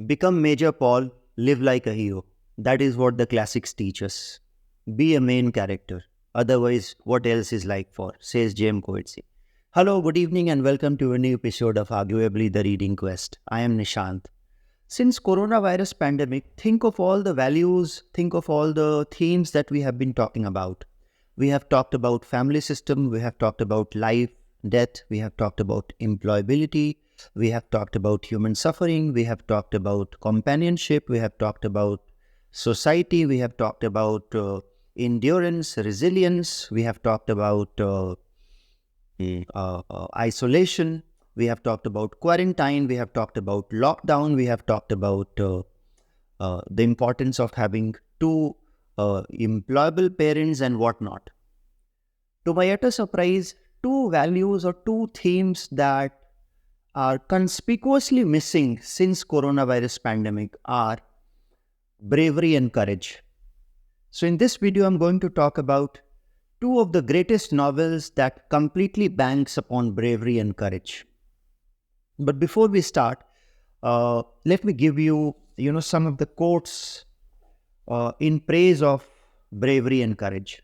Become Major Paul, live like a hero. That is what the classics teach us. Be a main character. Otherwise, what else is life for? Says James Coetzee. Hello, good evening, and welcome to a new episode of Arguably the Reading Quest. I am Nishant. Since coronavirus pandemic, think of all the values, think of all the themes that we have been talking about. We have talked about family system, we have talked about life, death, we have talked about employability, we have talked about human suffering, we have talked about companionship, we have talked about society, we have talked about endurance, resilience, we have talked about isolation, we have talked about quarantine, we have talked about lockdown, we have talked about the importance of having two employable parents and whatnot. To my utter surprise, two values or two themes that are conspicuously missing since coronavirus pandemic are bravery and courage. So in this video, I'm going to talk about two of the greatest novels that completely banks upon bravery and courage. But before we start, let me give you, some of the quotes in praise of bravery and courage.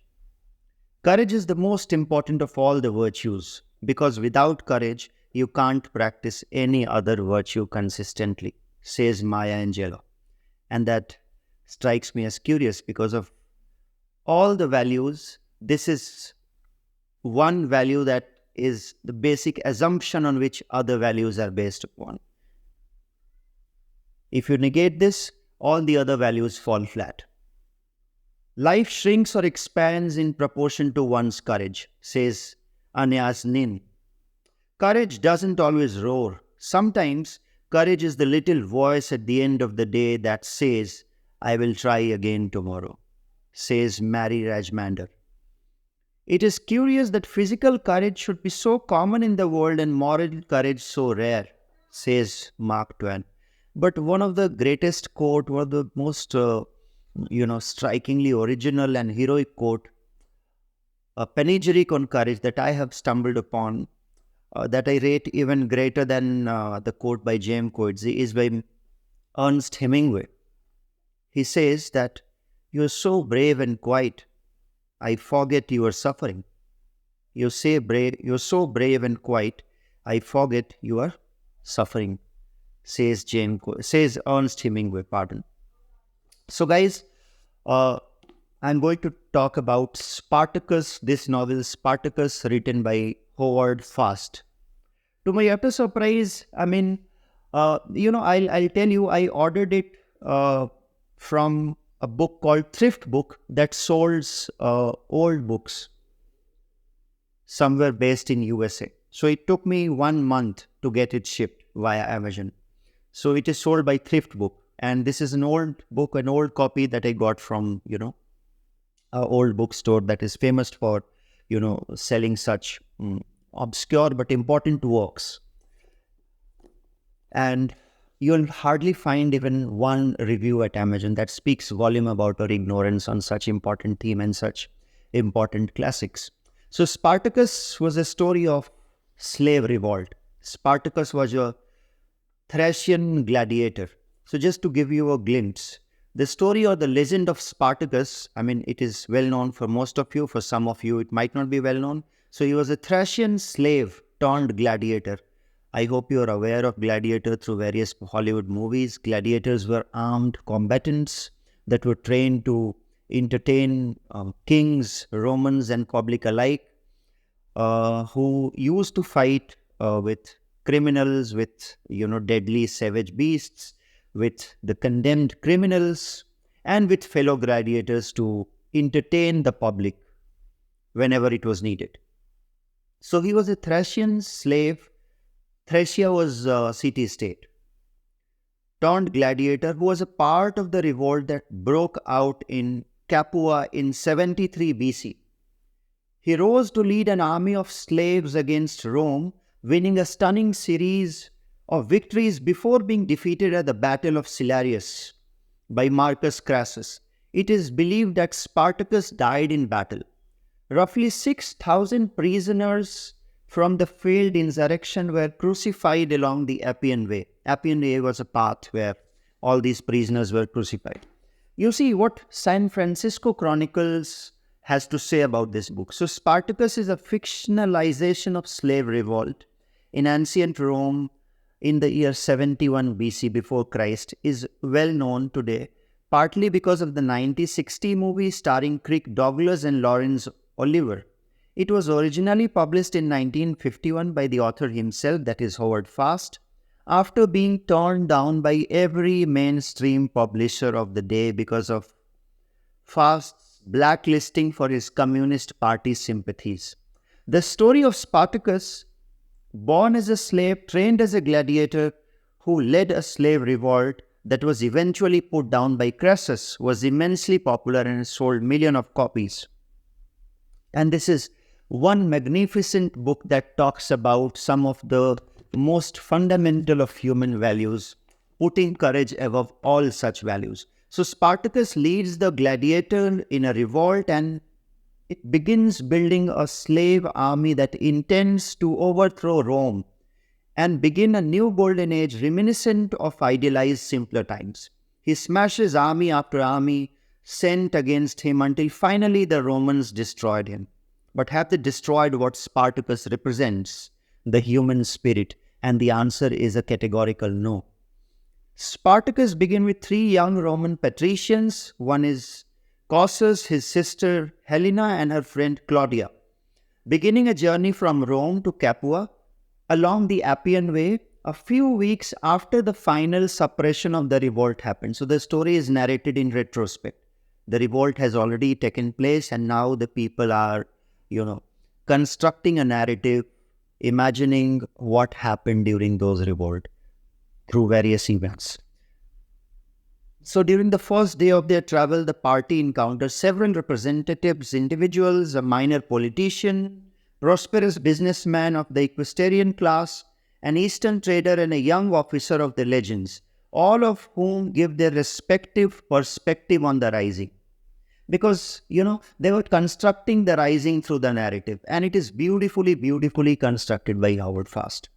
Courage is the most important of all the virtues because without courage, you can't practice any other virtue consistently, says Maya Angelou. And that strikes me as curious because of all the values, this is one value that is the basic assumption on which other values are based upon. If you negate this, all the other values fall flat. Life shrinks or expands in proportion to one's courage, says Aeneas Nin. Courage doesn't always roar. Sometimes courage is the little voice at the end of the day that says, I will try again tomorrow, says Mary Rajmander. It is curious that physical courage should be so common in the world and moral courage so rare, says Mark Twain. But one of the greatest quote, one of the most, strikingly original and heroic quote, a panegyric on courage that I have stumbled upon, that I rate even greater than the quote by James Coetzee, is by Ernest Hemingway. He says that you are so brave and quiet, I forget you are suffering. You're so brave and quiet, I forget you are suffering, says Ernest Hemingway. So, guys, I'm going to talk about Spartacus. This novel, Spartacus, written by Howard Fast. To my utter surprise, I'll tell you, I ordered it from a book called Thrift Book that sells old books somewhere based in USA. So it took me 1 month to get it shipped via Amazon. So it is sold by Thrift Book. And this is an old book, an old copy that I got from, an old bookstore that is famous for, selling such obscure but important works. And you'll hardly find even one review at Amazon that speaks volume about our ignorance on such important theme and such important classics. So Spartacus was a story of slave revolt. Spartacus was a Thracian gladiator. So just to give you a glimpse, the story or the legend of Spartacus, it is well known for most of you. For some of you, it might not be well known. So he was a Thracian slave turned gladiator. I hope you are aware of Gladiator through various Hollywood movies. Gladiators were armed combatants that were trained to entertain kings, Romans, and public alike, who used to fight with criminals, with deadly savage beasts, with the condemned criminals, and with fellow gladiators to entertain the public whenever it was needed. So he was a Thracian slave. Thracia was a city-state. Turned gladiator who was a part of the revolt that broke out in Capua in 73 BC. He rose to lead an army of slaves against Rome, winning a stunning series of victories before being defeated at the Battle of Salarius by Marcus Crassus. It is believed that Spartacus died in battle. Roughly 6,000 prisoners from the failed insurrection were crucified along the Appian Way. Appian Way was a path where all these prisoners were crucified. You see what San Francisco Chronicles has to say about this book. So Spartacus is a fictionalization of slave revolt in ancient Rome in the year 71 BC before Christ, is well known today, partly because of the 1960 movie starring Kirk Douglas and Laurence Olivier. It was originally published in 1951 by the author himself, that is Howard Fast, after being torn down by every mainstream publisher of the day because of Fast's blacklisting for his Communist Party sympathies. The story of Spartacus, born as a slave, trained as a gladiator, who led a slave revolt that was eventually put down by Crassus, was immensely popular and sold millions of copies. And this is one magnificent book that talks about some of the most fundamental of human values, putting courage above all such values. So Spartacus leads the gladiator in a revolt, and it begins building a slave army that intends to overthrow Rome and begin a new golden age reminiscent of idealized simpler times. He smashes army after army sent against him until finally the Romans destroyed him. But have they destroyed what Spartacus represents, the human spirit? And the answer is a categorical no. Spartacus begins with 3 young Roman patricians. One is Camus, his sister Helena, and her friend Claudia, beginning a journey from Rome to Capua along the Appian Way a few weeks after the final suppression of the revolt happened. So the story is narrated in retrospect. The revolt has already taken place, and now the people are, constructing a narrative, imagining what happened during those revolt through various events. So during the first day of their travel, the party encounters several representatives, individuals, a minor politician, prosperous businessman of the equestrian class, an Eastern trader, and a young officer of the legions, all of whom give their respective perspective on the rising. Because, they were constructing the rising through the narrative, and it is beautifully, beautifully constructed by Howard Fast.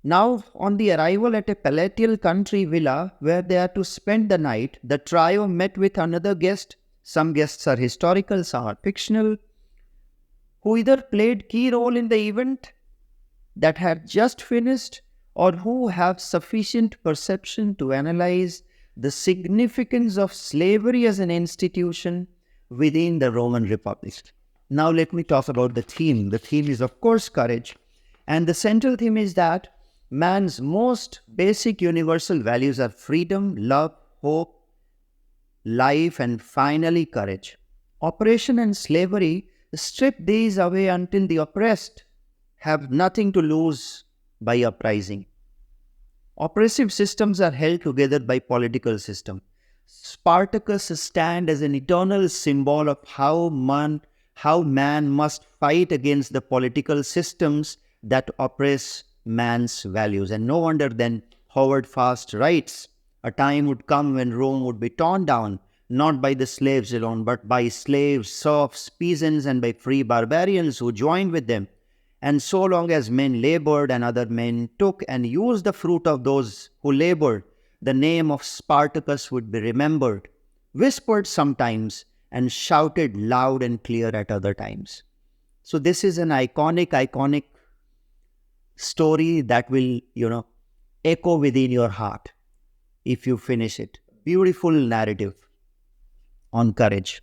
Now, on the arrival at a palatial country villa where they are to spend the night, the trio met with another guest. Some guests are historical, some are fictional, who either played key role in the event that had just finished, or who have sufficient perception to analyze the significance of slavery as an institution within the Roman Republic. Now let me talk about the theme. The theme is, of course, courage. And the central theme is that man's most basic universal values are freedom, love, hope, life, and finally courage. Oppression and slavery strip these away until the oppressed have nothing to lose by uprising. Oppressive systems are held together by political system. Spartacus stands as an eternal symbol of how man must fight against the political systems that oppress man's values. And no wonder then Howard Fast writes, a time would come when Rome would be torn down, not by the slaves alone, but by slaves, serfs, peasants, and by free barbarians who joined with them. And so long as men labored and other men took and used the fruit of those who labored, the name of Spartacus would be remembered, whispered sometimes, and shouted loud and clear at other times. So this is an iconic story that will, echo within your heart if you finish it. Beautiful narrative on courage.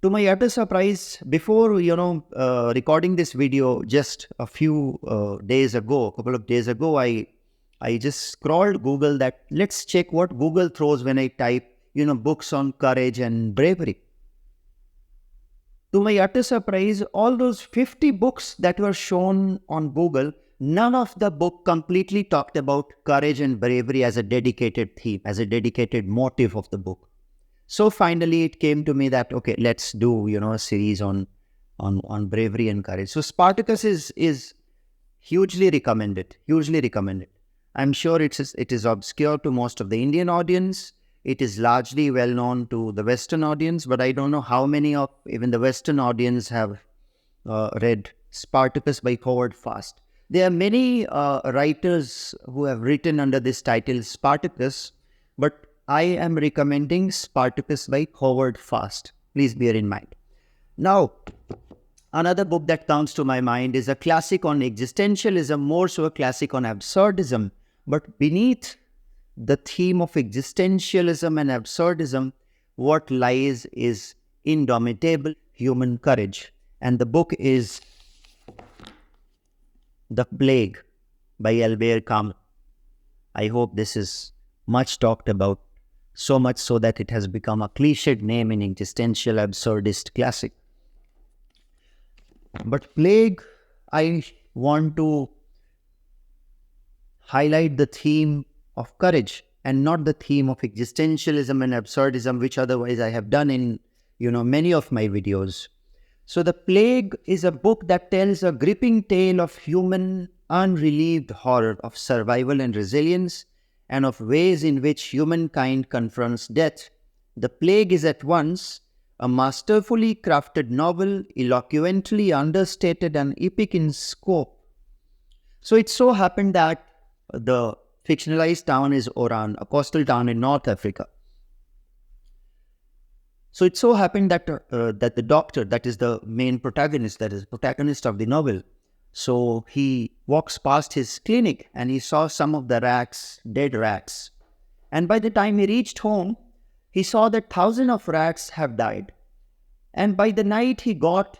To my utter surprise, before, recording this video just a couple of days ago, I just scrolled Google that let's check what Google throws when I type, books on courage and bravery. To my utter surprise, all those 50 books that were shown on Google, none of the book completely talked about courage and bravery as a dedicated theme, as a dedicated motive of the book. So finally, it came to me that, okay, let's do, a series on bravery and courage. So Spartacus is hugely recommended, I'm sure it is obscure to most of the Indian audience. It is largely well known to the Western audience, but I don't know how many of even the Western audience have read Spartacus by Howard Fast. There are many writers who have written under this title Spartacus, but I am recommending Spartacus by Howard Fast. Please bear in mind. Now, another book that comes to my mind is a classic on existentialism, more so a classic on absurdism. But beneath the theme of existentialism and absurdism, what lies is indomitable human courage. And the book is The Plague by Albert Camus. I hope this is much talked about, so much so that it has become a cliched name in existential absurdist classic. But Plague, I want to highlight the theme of courage and not the theme of existentialism and absurdism, which otherwise I have done in many of my videos. So The Plague is a book that tells a gripping tale of human unrelieved horror of survival and resilience, and of ways in which humankind confronts death. The Plague is at once a masterfully crafted novel, eloquently understated and epic in scope. So it so happened that the fictionalized town is Oran, a coastal town in North Africa. So it so happened that that the doctor, that is the main protagonist, that is the protagonist of the novel, so he walks past his clinic and he saw some of the rats, dead rats. And by the time he reached home, he saw that thousands of rats have died. And by the night, he got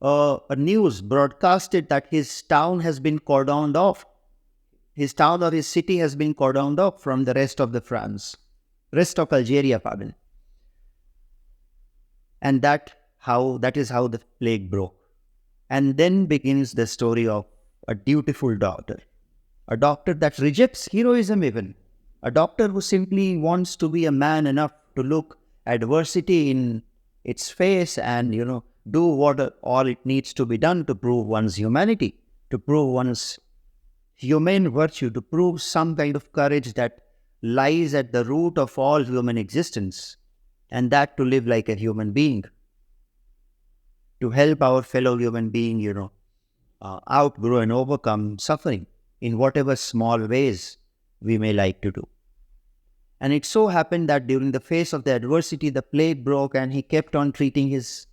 a news broadcasted that his town has been cordoned off. His town or his city has been cordoned off from the rest of rest of Algeria, pardon. And that is how the plague broke. And then begins the story of a dutiful doctor. A doctor that rejects heroism even. A doctor who simply wants to be a man enough to look adversity in its face and, do what all it needs to be done to prove one's humanity, to prove one's humane virtue, to prove some kind of courage that lies at the root of all human existence, and that to live like a human being, to help our fellow human being, outgrow and overcome suffering in whatever small ways we may like to do. And it so happened that during the face of the adversity, the plague broke, and he kept on treating his,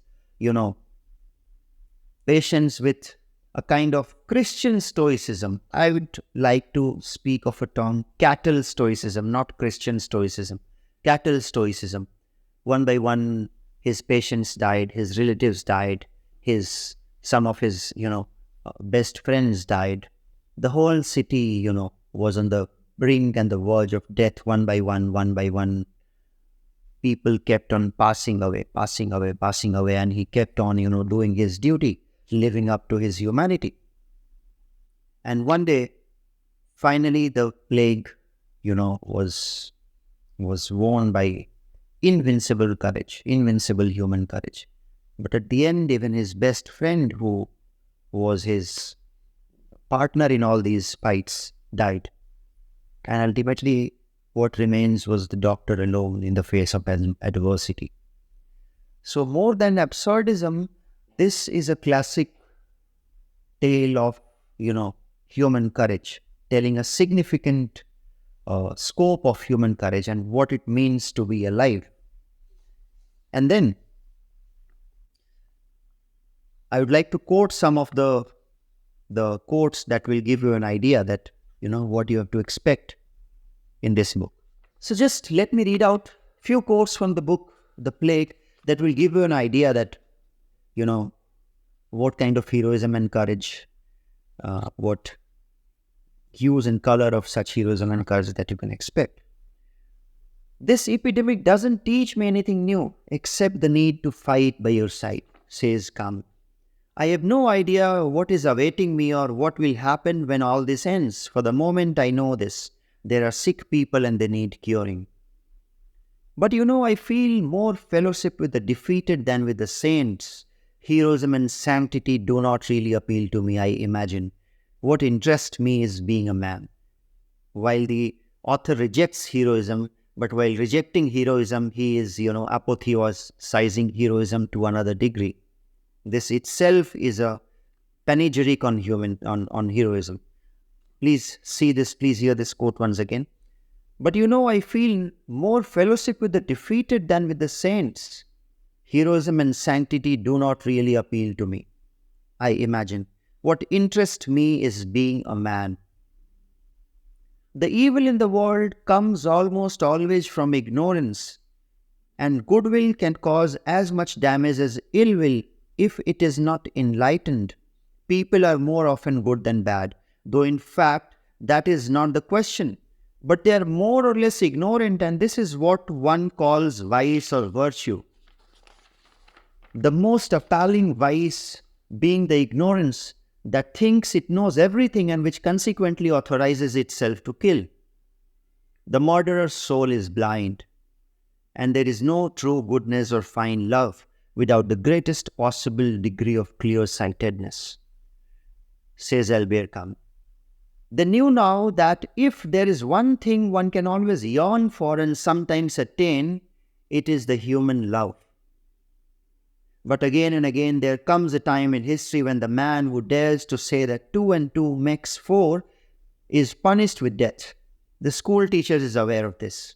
patients with a kind of Christian stoicism. I would like to speak of a term, cattle stoicism, not Christian stoicism, cattle stoicism. One by one, his patients died, his relatives died, some of his, best friends died. The whole city, was on the brink and the verge of death. One by one. People kept on passing away, and he kept on, doing his duty, living up to his humanity. And one day, finally, the plague, was won by invincible courage, invincible human courage. But at the end, even his best friend, who was his partner in all these fights, died. And ultimately, what remains was the doctor alone in the face of adversity. So more than absurdism, this is a classic tale of, human courage, telling a significant scope of human courage and what it means to be alive. And then, I would like to quote some of the quotes that will give you an idea that, what you have to expect in this book. So just let me read out a few quotes from the book, The Plague, that will give you an idea that, what kind of heroism and courage, what hues and color of such heroism and courage that you can expect. This epidemic doesn't teach me anything new except the need to fight by your side, says Camus. I have no idea what is awaiting me or what will happen when all this ends. For the moment I know this, there are sick people and they need curing. But I feel more fellowship with the defeated than with the saints. Heroism and sanctity do not really appeal to me, I imagine. What interests me is being a man. While the author rejects heroism, but while rejecting heroism, he is, apotheosizing heroism to another degree. This itself is a panegyric on heroism. Please see this, please hear this quote once again. But I feel more fellowship with the defeated than with the saints. Heroism and sanctity do not really appeal to me, I imagine. What interests me is being a man. The evil in the world comes almost always from ignorance, and goodwill can cause as much damage as ill will if it is not enlightened. People are more often good than bad, though in fact that is not the question. But they are more or less ignorant, and this is what one calls vice or virtue. The most appalling vice being the ignorance that thinks it knows everything and which consequently authorizes itself to kill. The murderer's soul is blind, and there is no true goodness or fine love without the greatest possible degree of clear-sightedness, says Albert Camus. They knew now that if there is one thing one can always yearn for and sometimes attain, it is the human love. But again and again there comes a time in history when the man who dares to say that 2 and 2 makes 4 is punished with death. The school teacher is aware of this.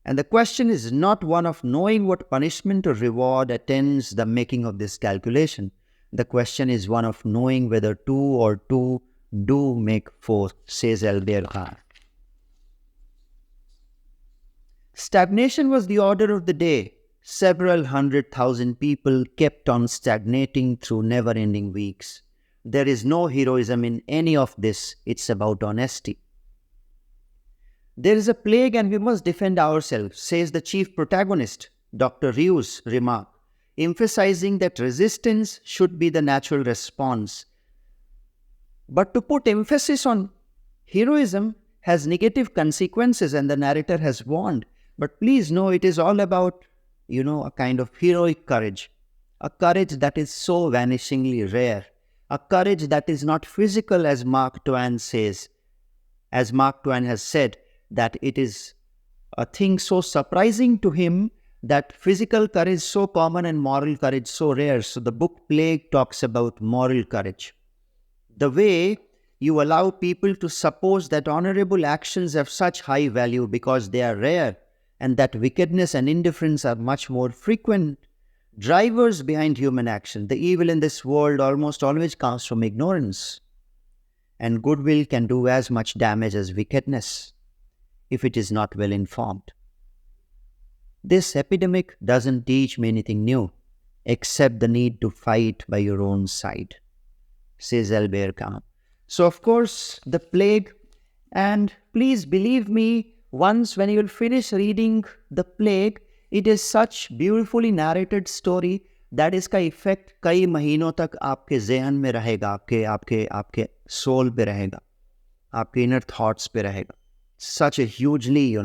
And the question is not one of knowing what punishment or reward attends the making of this calculation. The question is one of knowing whether 2 or 2 do make 4, says Albert Camus. Stagnation was the order of the day. Several 100,000 people kept on stagnating through never-ending weeks. There is no heroism in any of this. It's about honesty. There is a plague and we must defend ourselves, says the chief protagonist, Dr. Rieu's remark, emphasizing that resistance should be the natural response. But to put emphasis on heroism has negative consequences, and the narrator has warned. But please know it is all about, a kind of heroic courage. A courage that is so vanishingly rare. A courage that is not physical, as Mark Twain says. As Mark Twain has said, that it is a thing so surprising to him that physical courage so common and moral courage so rare. So the book Plague talks about moral courage. The way you allow people to suppose that honorable actions have such high value because they are rare, and that wickedness and indifference are much more frequent drivers behind human action. The evil in this world almost always comes from ignorance, and goodwill can do as much damage as wickedness if it is not well informed. This epidemic doesn't teach me anything new, except the need to fight by your own side, says Albert Camus. So of course, the plague, and please believe me, once when you will finish reading the plague, it is such beautifully narrated story that इसका effect कई महीनों तक आपके ज़हन में रहेगा, आपके soul पे रहेगा, आपके inner thoughts पे रहेगा. Such a hugely,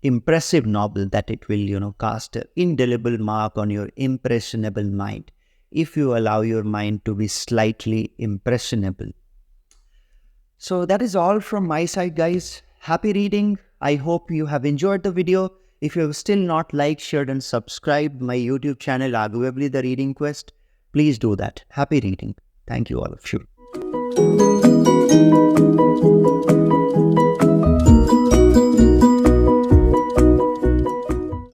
impressive novel that it will, cast an indelible mark on your impressionable mind, if you allow your mind to be slightly impressionable. So that is all from my side, guys. Happy reading. I hope you have enjoyed the video. If you have still not liked, shared and subscribed my YouTube channel, Arguably the Reading Quest, please do that. Happy reading. Thank you all of you.